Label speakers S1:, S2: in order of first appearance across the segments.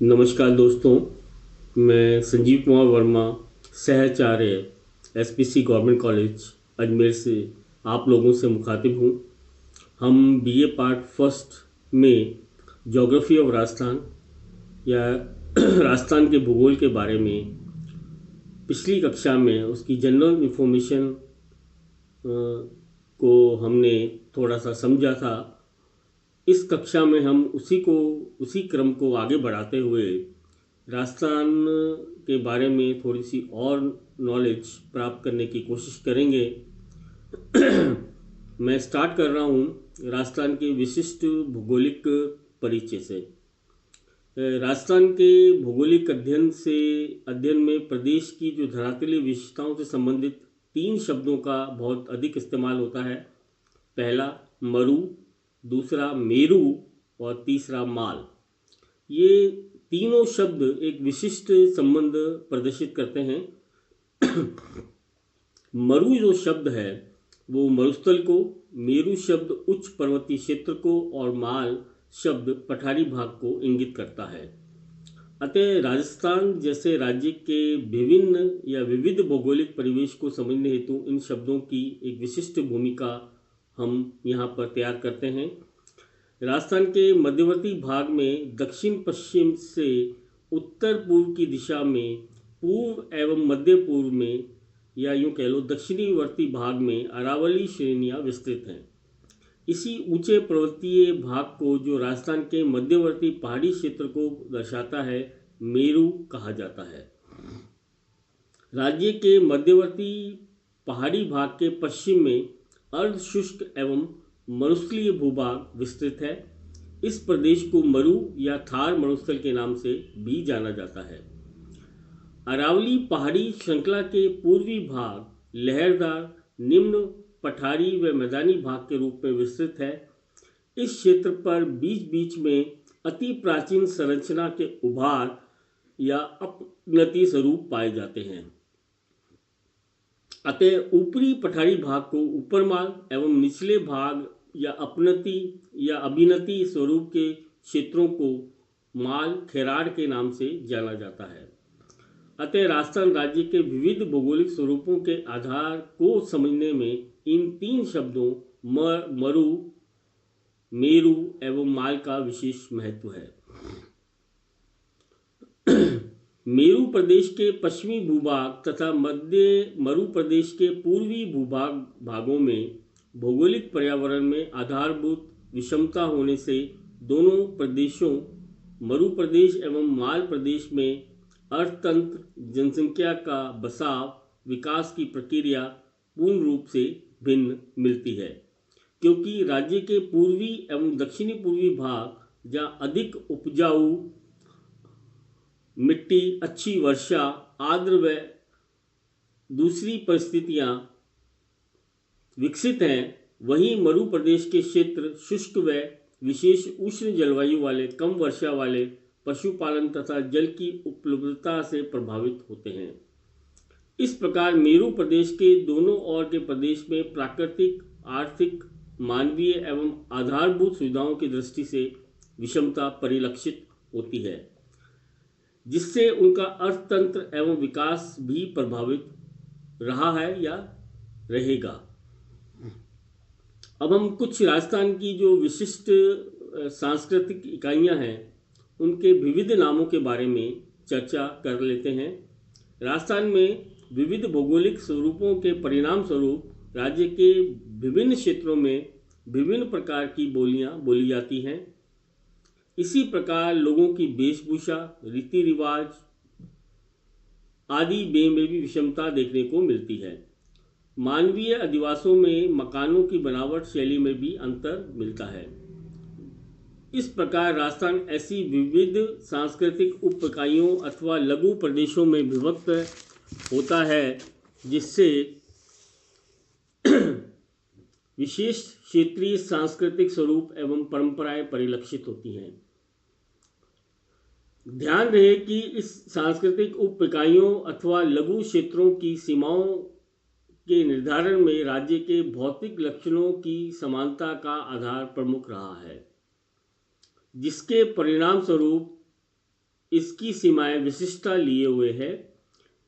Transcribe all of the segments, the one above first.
S1: नमस्कार दोस्तों, मैं संजीव कुमार वर्मा, सहचार्य एसपीसी गवर्नमेंट कॉलेज अजमेर से आप लोगों से मुखातिब हूँ। हम बीए पार्ट फर्स्ट में ज्योग्राफी ऑफ राजस्थान या राजस्थान के भूगोल के बारे में पिछली कक्षा में उसकी जनरल इन्फॉर्मेशन को हमने थोड़ा सा समझा था। इस कक्षा में हम उसी क्रम को आगे बढ़ाते हुए राजस्थान के बारे में थोड़ी सी और नॉलेज प्राप्त करने की कोशिश करेंगे। मैं स्टार्ट कर रहा हूँ राजस्थान के विशिष्ट भौगोलिक परिचय से। राजस्थान के भौगोलिक अध्ययन में प्रदेश की जो धरातलीय विशेषताओं से संबंधित तीन शब्दों का बहुत अधिक इस्तेमाल होता है। पहला मरु, दूसरा मेरू और तीसरा माल। ये तीनों शब्द एक विशिष्ट संबंध प्रदर्शित करते हैं। मरु जो शब्द है वो मरुस्थल को, मेरू शब्द उच्च पर्वतीय क्षेत्र को और माल शब्द पठारी भाग को इंगित करता है। अतः राजस्थान जैसे राज्य के विभिन्न या विविध भौगोलिक परिवेश को समझने हेतु इन शब्दों की एक विशिष्ट भूमिका हम यहाँ पर तैयार करते हैं। राजस्थान के मध्यवर्ती भाग में दक्षिण पश्चिम से उत्तर पूर्व की दिशा में, पूर्व एवं मध्य पूर्व में या यूँ कह लो दक्षिणीवर्ती भाग में अरावली श्रेणियाँ विस्तृत हैं। इसी ऊंचे पर्वतीय भाग को, जो राजस्थान के मध्यवर्ती पहाड़ी क्षेत्र को दर्शाता है, मेरू कहा जाता है। राज्य के मध्यवर्ती पहाड़ी भाग के पश्चिम में अर्ध शुष्क एवं मरुस्थलीय भूभाग विस्तृत है। इस प्रदेश को मरु या थार मरुस्थल के नाम से भी जाना जाता है। अरावली पहाड़ी श्रृंखला के पूर्वी भाग लहरदार निम्न पठारी व मैदानी भाग के रूप में विस्तृत है। इस क्षेत्र पर बीच बीच में अति प्राचीन संरचना के उभार या अपनति स्वरूप पाए जाते हैं। अतः ऊपरी पठारी भाग को ऊपरमाल एवं निचले भाग या अपनति या अभिनति स्वरूप के क्षेत्रों को माल खेराड़ के नाम से जाना जाता है। अतः राजस्थान राज्य के विविध भौगोलिक स्वरूपों के आधार को समझने में इन तीन शब्दों मरु, मेरू एवं माल का विशेष महत्व है। मेरू प्रदेश के पश्चिमी भूभाग तथा मध्य मरु प्रदेश के पूर्वी भागों में भौगोलिक पर्यावरण में आधारभूत विषमता होने से दोनों प्रदेशों, मरु प्रदेश एवं माल प्रदेश में अर्थतंत्र, जनसंख्या का बसाव, विकास की प्रक्रिया पूर्ण रूप से भिन्न मिलती है। क्योंकि राज्य के पूर्वी एवं दक्षिणी पूर्वी भाग जहाँ अधिक उपजाऊ मिट्टी, अच्छी वर्षा, आर्द्र व दूसरी परिस्थितियाँ विकसित हैं, वहीं मरु प्रदेश के क्षेत्र शुष्क व विशेष उष्ण जलवायु वाले, कम वर्षा वाले, पशुपालन तथा जल की उपलब्धता से प्रभावित होते हैं। इस प्रकार मेरू प्रदेश के दोनों ओर के प्रदेश में प्राकृतिक, आर्थिक, मानवीय एवं आधारभूत सुविधाओं की दृष्टि से विषमता परिलक्षित होती है, जिससे उनका अर्थतंत्र एवं विकास भी प्रभावित रहा है या रहेगा। अब हम कुछ राजस्थान की जो विशिष्ट सांस्कृतिक इकाइयां हैं उनके विविध नामों के बारे में चर्चा कर लेते हैं। राजस्थान में विविध भौगोलिक स्वरूपों के परिणाम स्वरूप राज्य के विभिन्न क्षेत्रों में विभिन्न प्रकार की बोलियां बोली जाती हैं। इसी प्रकार लोगों की वेशभूषा, रीति रिवाज आदि में भी विषमता देखने को मिलती है। मानवीय अधिवासों में मकानों की बनावट शैली में भी अंतर मिलता है। इस प्रकार राजस्थान ऐसी विविध सांस्कृतिक उप इकाइयों अथवा लघु प्रदेशों में विभक्त होता है, जिससे विशेष क्षेत्रीय सांस्कृतिक स्वरूप एवं परंपराएं परिलक्षित होती हैं। ध्यान रहे कि इस सांस्कृतिक उप इकाइयों अथवा लघु क्षेत्रों की सीमाओं के निर्धारण में राज्य के भौतिक लक्षणों की समानता का आधार प्रमुख रहा है, जिसके परिणाम स्वरूप इसकी सीमाएं विशिष्टता लिए हुए है।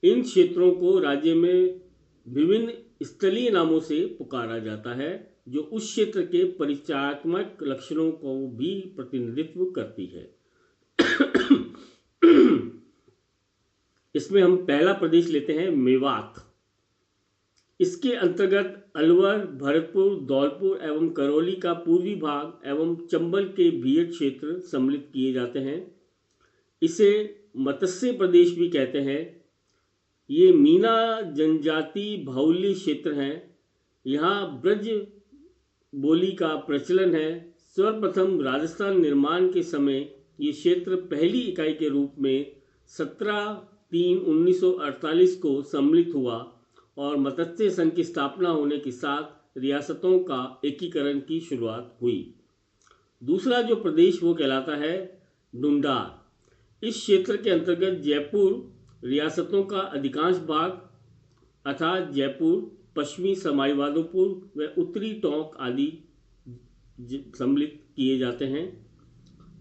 S1: इन क्षेत्रों को राज्य में विभिन्न स्थलीय नामों से पुकारा जाता है, जो उस क्षेत्र के परिचयात्मक लक्षणों को भी प्रतिनिधित्व करती है। इसमें हम पहला प्रदेश लेते हैं मेवात। इसके अंतर्गत अलवर, भरतपुर, धौलपुर एवं करौली का पूर्वी भाग एवं चंबल के बीहड़ क्षेत्र सम्मिलित किए जाते हैं। इसे मत्स्य प्रदेश भी कहते हैं। ये मीना जनजाति बाहुल्य क्षेत्र हैं। यहाँ ब्रज बोली का प्रचलन है। सर्वप्रथम राजस्थान निर्माण के समय ये क्षेत्र पहली इकाई के रूप में 17/3/1948 को सम्मिलित हुआ और मत्स्य संघ की स्थापना होने के साथ रियासतों का एकीकरण की शुरुआत हुई। दूसरा जो प्रदेश वो कहलाता है ढूंढार। इस क्षेत्र के अंतर्गत जयपुर रियासतों का अधिकांश भाग अर्थात जयपुर, पश्चिमी सवाईमाधोपुर व उत्तरी टोंक आदि सम्मिलित किए जाते हैं।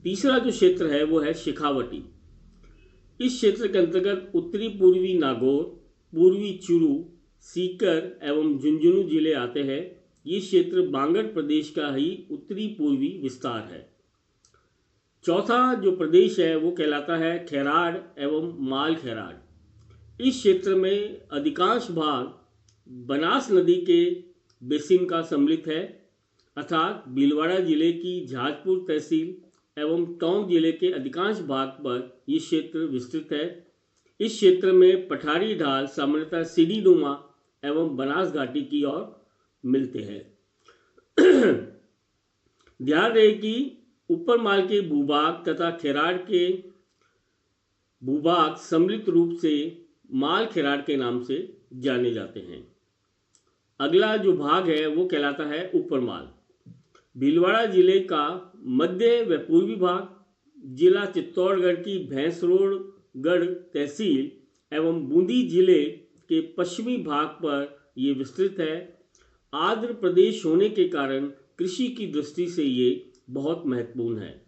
S1: तीसरा जो क्षेत्र है वो है शेखावटी। इस क्षेत्र के अंतर्गत उत्तरी पूर्वी नागौर, पूर्वी चूरू, सीकर एवं झुंझुनू जिले आते हैं। ये क्षेत्र बांगड़ प्रदेश का ही उत्तरी पूर्वी विस्तार है। चौथा जो प्रदेश है वो कहलाता है खेराड़ एवं माल खेराड़। इस क्षेत्र में अधिकांश भाग बनास नदी के बेसिन का सम्मिलित है, अर्थात भीलवाड़ा जिले की जहाजपुर तहसील एवं टोंक जिले के अधिकांश भाग पर यह क्षेत्र विस्तृत है। इस क्षेत्र में पठारी ढाल सामान्यतः सीढ़ीनुमा एवं बनास घाटी की ओर मिलते हैं। ध्यान रहे कि ऊपरमाल के भूभाग तथा खेराड़ के भूभाग सम्मिलित रूप से माल खेराड़ के नाम से जाने जाते हैं। अगला जो भाग है वो कहलाता है ऊपरमाल। भीलवाड़ा जिले का मध्य व पूर्वी भाग, जिला चित्तौड़गढ़ की भैंसरोड़गढ़ तहसील एवं बूंदी जिले के पश्चिमी भाग पर ये विस्तृत है। आंध्र प्रदेश होने के कारण कृषि की दृष्टि से ये बहुत महत्वपूर्ण है।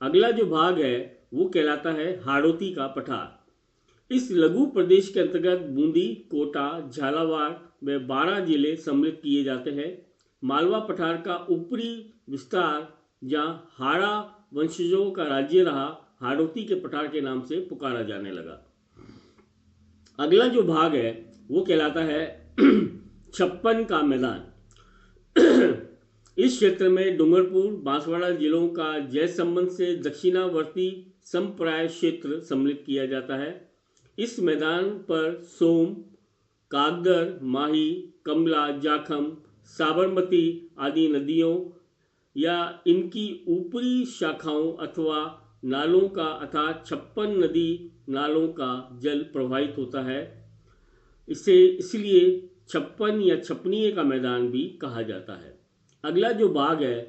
S1: अगला जो भाग है वो कहलाता है हाड़ौती का पठार। इस लघु प्रदेश के अंतर्गत बूंदी, कोटा, झालावाड़ व बारां जिले सम्मिलित किए जाते हैं। मालवा पठार का ऊपरी विस्तार जहाँ हाड़ा वंशजों का राज्य रहा, हाड़ौती के पठार के नाम से पुकारा जाने लगा। अगला जो भाग है वो कहलाता है छप्पन का मैदान। इस क्षेत्र में डूंगरपुर, बांसवाड़ा जिलों का जयसंबंध से दक्षिणावर्ती संप्राय क्षेत्र सम्मिलित किया जाता है। इस मैदान पर सोम, कागदर, माही, कमला, जाखम, साबरमती आदि नदियों या इनकी ऊपरी शाखाओं अथवा नालों का अर्थात 56 नदी नालों का जल प्रवाहित होता है। इसे इसलिए 56 या छपनीय का मैदान भी कहा जाता है। अगला जो भाग है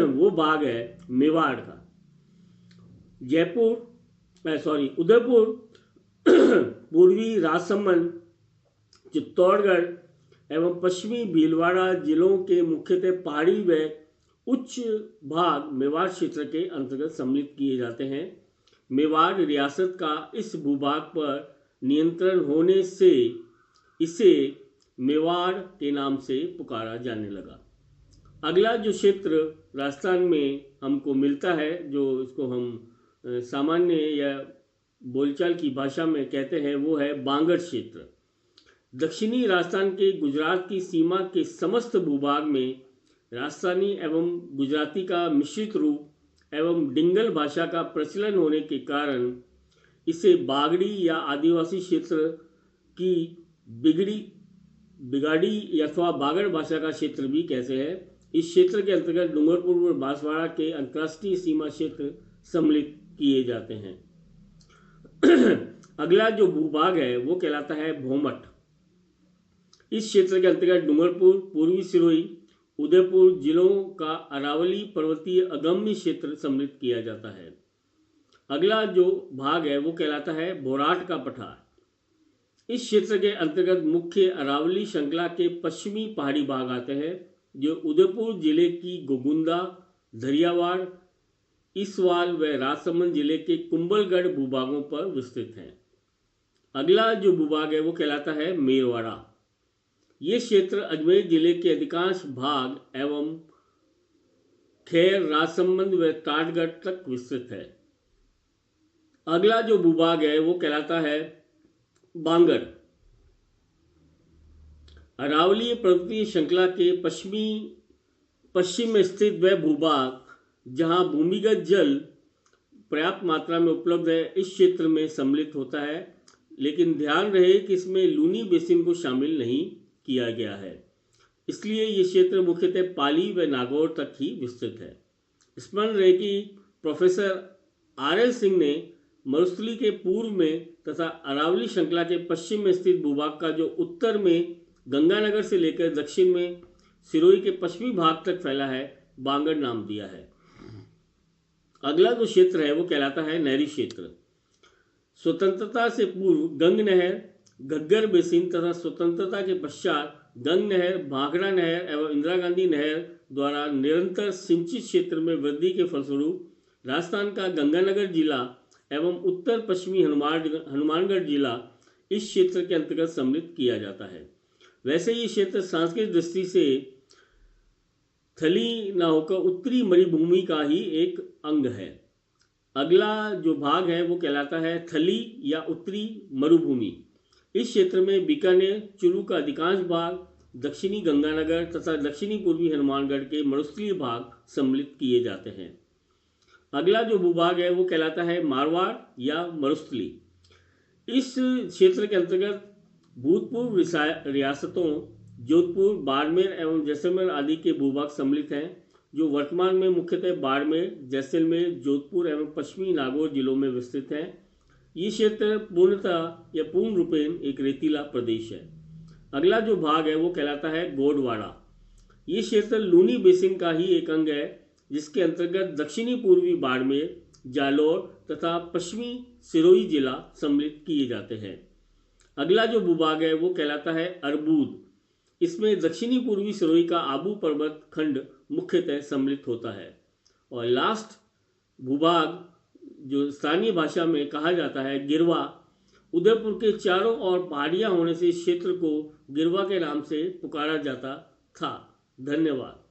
S1: वो भाग है मेवाड़ का। उदयपुर, पूर्वी राजसमंद, चित्तौड़गढ़ एवं पश्चिमी भीलवाड़ा जिलों के मुख्यतः पहाड़ी व उच्च भाग मेवाड़ क्षेत्र के अंतर्गत सम्मिलित किए जाते हैं। मेवाड़ रियासत का इस भूभाग पर नियंत्रण होने से इसे मेवाड़ के नाम से पुकारा जाने लगा। अगला जो क्षेत्र राजस्थान में हमको मिलता है, जो इसको हम सामान्य या बोलचाल की भाषा में कहते हैं, वो है बांगड़ क्षेत्र। दक्षिणी राजस्थान के गुजरात की सीमा के समस्त भूभाग में राजस्थानी एवं गुजराती का मिश्रित रूप एवं डिंगल भाषा का प्रचलन होने के कारण इसे बागड़ी या आदिवासी क्षेत्र की बिगाड़ी अथवा बागड़ भाषा का क्षेत्र भी कहते हैं। इस क्षेत्र के अंतर्गत डूंगरपुर और बांसवाड़ा के अंतर्राष्ट्रीय सीमा क्षेत्र सम्मिलित किए जाते हैं। अगला जो भूभाग है वो कहलाता है भोमट। इस क्षेत्र के अंतर्गत डूंगरपुर, पूर्वी सिरोही, उदयपुर जिलों का अरावली पर्वतीय अगम्य क्षेत्र सम्मिलित किया जाता है। अगला जो भाग है वो कहलाता है बोराट का पठार। इस क्षेत्र के अंतर्गत मुख्य अरावली श्रृंखला के पश्चिमी पहाड़ी भाग आते हैं, जो उदयपुर जिले की गोगुंदा, धरियावाड़ इसवाल व राजसमंद जिले के कुंभलगढ़ भूभागों पर विस्तृत हैं। अगला जो भूभाग है वो कहलाता है मेरवाड़ा। ये क्षेत्र अजमेर जिले के अधिकांश भाग एवं खैर, राजसमंद व काठगढ़ तक विस्तृत है। अगला जो भूभाग है वो कहलाता है बांगड़। अरावलीय पर्वतीय श्रृंखला के पश्चिम में स्थित वह भूभाग जहां भूमिगत जल पर्याप्त मात्रा में उपलब्ध है, इस क्षेत्र में सम्मिलित होता है, लेकिन ध्यान रहे कि इसमें लूनी बेसिन को शामिल नहीं किया गया है, इसलिए ये क्षेत्र मुख्यतः पाली व नागौर तक ही विस्तृत है। स्मरण रहे कि प्रोफेसर RL सिंह ने मरुस्थली के पूर्व में तथा अरावली श्रृंखला के पश्चिम में स्थित भूभाग का जो उत्तर में गंगानगर से लेकर दक्षिण में सिरोही के पश्चिमी भाग तक फैला है, बांगड़ नाम दिया है। अगला जो क्षेत्र है वो कहलाता है नहरी क्षेत्र। स्वतंत्रता से पूर्व गंग नहर, घग्गर बेसिन तथा स्वतंत्रता के पश्चात गंग नहर, भाखड़ा नहर एवं इंदिरा गांधी नहर द्वारा निरंतर सिंचित क्षेत्र में वृद्धि के फलस्वरूप राजस्थान का गंगानगर जिला एवं उत्तर पश्चिमी हनुमानगढ़ जिला इस क्षेत्र के अंतर्गत सम्मिलित किया जाता है। वैसे ये क्षेत्र सांस्कृतिक दृष्टि से थली न होकर उत्तरी मरुभूमि का ही एक अंग है। अगला जो भाग है वो कहलाता है थली या उत्तरी मरुभूमि। इस क्षेत्र में बीकानेर, चुरू का अधिकांश भाग, दक्षिणी गंगानगर तथा दक्षिणी पूर्वी हनुमानगढ़ के मरुस्थलीय भाग सम्मिलित किए जाते हैं। अगला जो भूभाग है वो कहलाता है मारवाड़ या मरुस्थली। इस क्षेत्र के अंतर्गत भूतपूर्व रियासतों जोधपुर, बाड़मेर एवं जैसलमेर आदि के भूभाग सम्मिलित हैं, जो वर्तमान में मुख्यतः बाड़मेर, जैसलमेर, जोधपुर एवं पश्चिमी नागौर जिलों में विस्तृत हैं। ये क्षेत्र पूर्णतः या पूर्ण रूपेण एक रेतीला प्रदेश है। अगला जो भाग है वो कहलाता है गोंडवाड़ा। ये क्षेत्र लूनी बेसिन का ही एक अंग है, जिसके अंतर्गत दक्षिणी पूर्वी बाड़मेर, जालौर तथा पश्चिमी सिरोही जिला सम्मिलित किए जाते हैं। अगला जो भूभाग है वो कहलाता है अर्बूद। इसमें दक्षिणी पूर्वी सिरोही का आबू पर्वत खंड मुख्यतः सम्मिलित होता है। और लास्ट भूभाग जो स्थानीय भाषा में कहा जाता है गिरवा, उदयपुर के चारों ओर पहाड़ियां होने से इस क्षेत्र को गिरवा के नाम से पुकारा जाता था। धन्यवाद।